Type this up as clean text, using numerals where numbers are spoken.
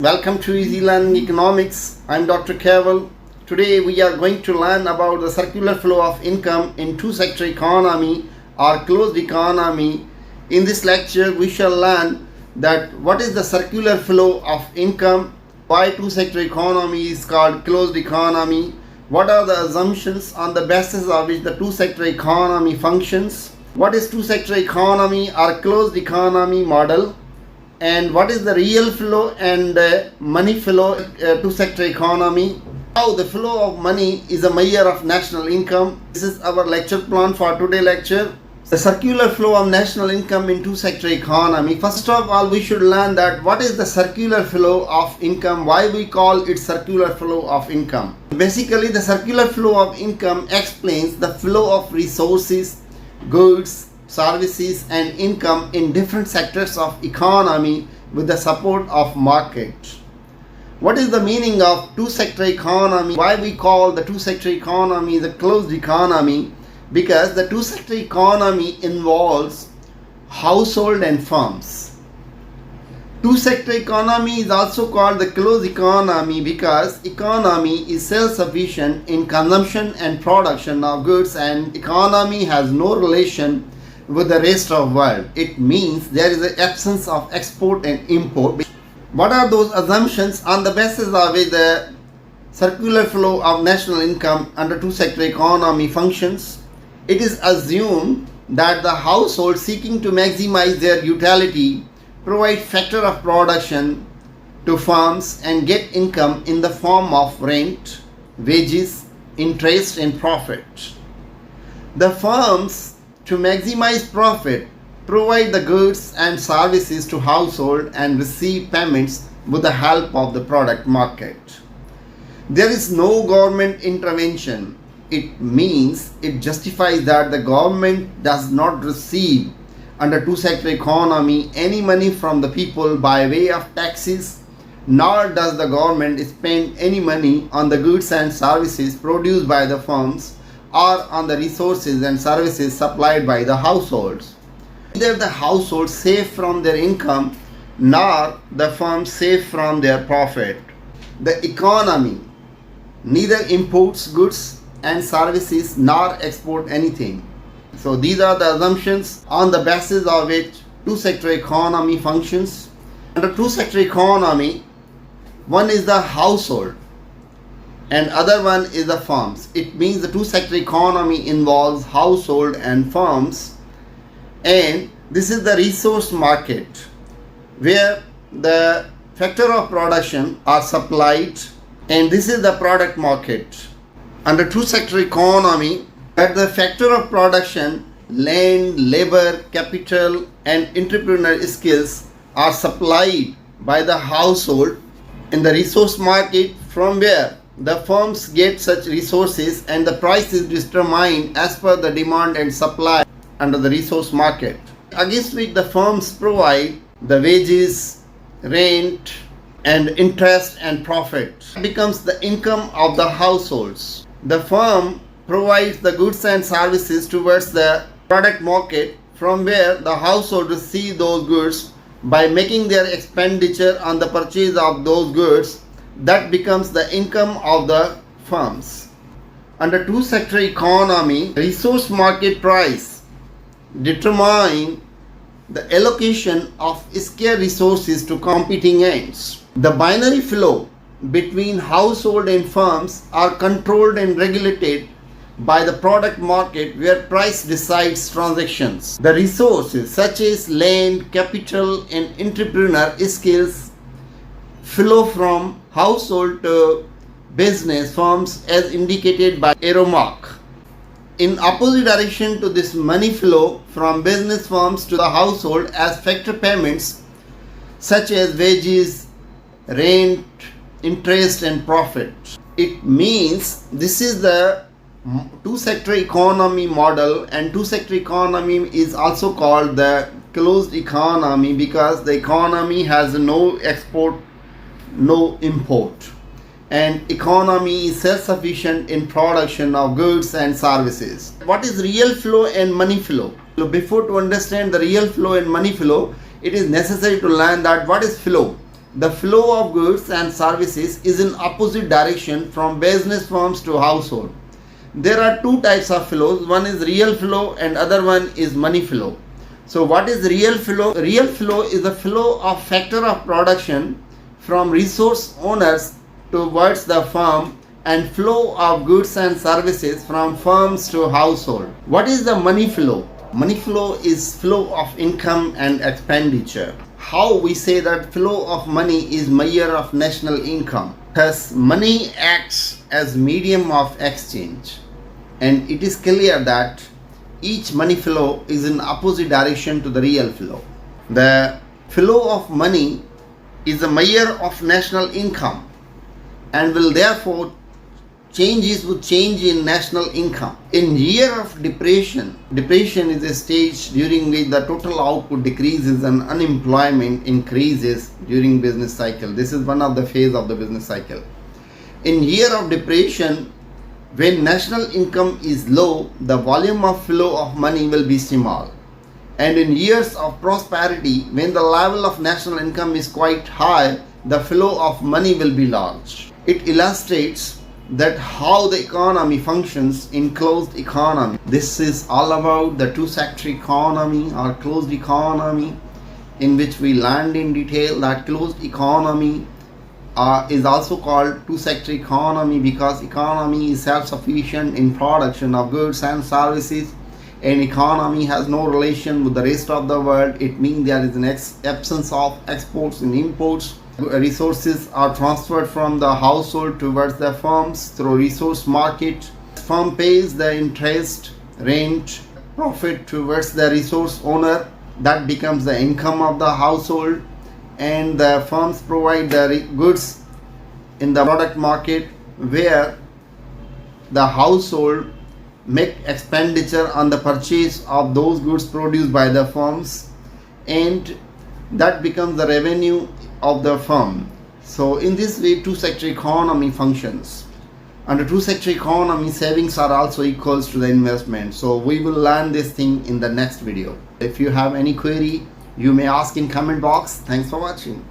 Welcome to Easy Learning Economics. I'm Dr. Keval. Today we are going to learn about the circular flow of income in two-sector economy or closed economy. In this lecture we shall learn that what is the circular flow of income, why two-sector economy is called closed economy, what are the assumptions on the basis of which the two-sector economy functions, what is two-sector economy or closed economy model, and what is the real flow and money flow two-sector economy, how the flow of money is a measure of national income. This is our lecture plan for today's lecture. The circular flow of national income in two-sector economy. First of all, we should learn that what is the circular flow of income, why we call it circular flow of income. Basically, the circular flow of income explains the flow of resources, goods, services and income in different sectors of economy with the support of market. What is the meaning of two-sector economy? Why we call the two-sector economy the closed economy? Because the two-sector economy involves household and firms. Two-sector economy is also called the closed economy because economy is self-sufficient in consumption and production of goods and economy has no relation with the rest of the world. It means there is an absence of export and import. What are those assumptions on the basis of which the circular flow of national income under two-sector economy functions? It is assumed that the household seeking to maximize their utility provide factor of production to firms and get income in the form of rent, wages, interest and profit. The firms, to maximize profit, provide the goods and services to household and receive payments with the help of the product market. There is no government intervention. It means it justifies that the government does not receive under two-sector economy any money from the people by way of taxes, nor does the government spend any money on the goods and services produced by the firms or on the resources and services supplied by the households. Neither the households save from their income nor the firms save from their profit. The economy neither imports goods and services nor export anything. So these are the assumptions on the basis of which two-sector economy functions. Under two-sector economy, one is the household and other one is the firms. It means the two-sector economy involves household and firms, and this is the resource market where the factor of production are supplied, and this is the product market. Under two-sector economy, at the factor of production, land, labor, capital and entrepreneurial skills are supplied by the household in the resource market, from where the firms get such resources and the price is determined as per the demand and supply under the resource market, against which the firms provide the wages, rent and interest and profit. It becomes the income of the households. The firm provides the goods and services towards the product market, from where the household receive those goods by making their expenditure on the purchase of those goods. That becomes the income of the firms. Under two-sector economy, resource market price determine the allocation of scarce resources to competing ends. The binary flow between household and firms are controlled and regulated by the product market, where price decides transactions. The resources such as land, capital and entrepreneur skills flow from household to business firms as indicated by arrow mark. In opposite direction to this money flow from business firms to the household as factor payments such as wages, rent, interest and profit. It means this is the two-sector economy model, and two-sector economy is also called the closed economy because the economy has no export, no import, and economy is self-sufficient in production of goods and services. What is real flow and money flow? So before to understand the real flow and money flow, it is necessary to learn that what is flow. the flow of goods and services is in opposite direction from business firms to household. There are two types of flows. One is real flow and other one is money flow. So what is real flow? Real flow is the flow of factor of production from resource owners towards the firm and flow of goods and services from firms to household. What is the money flow? Money flow is flow of income and expenditure. How we say that flow of money is measure of national income. Thus, money acts as medium of exchange, and it is clear that each money flow is in opposite direction to the real flow. The flow of money is a measure of national income and will therefore changes with change in national income. In year of depression is a stage during which the total output decreases and unemployment increases during business cycle. This is one of the phase of the business cycle. In year of depression, when national income is low, the volume of flow of money will be small. And in years of prosperity, when the level of national income is quite high, the flow of money will be large. It illustrates that how the economy functions in closed economy. This is all about the two-sector economy or closed economy, in which we learned in detail that closed economy is also called two-sector economy because economy is self-sufficient in production of goods and services, and economy has no relation with the rest of the world. It means there is an absence of exports and imports. Resources are transferred from the household towards the firms through resource market. Firm pays the interest, rent, profit towards the resource owner. That becomes the income of the household, and the firms provide the goods in the product market where the household make expenditure on the purchase of those goods produced by the firms, and that becomes the revenue of the firm. So in this way, two-sector economy functions. Under two-sector economy, savings are also equals to the investment. So we will learn this thing in the next video. If you have any query, you may ask in comment box. Thanks for watching.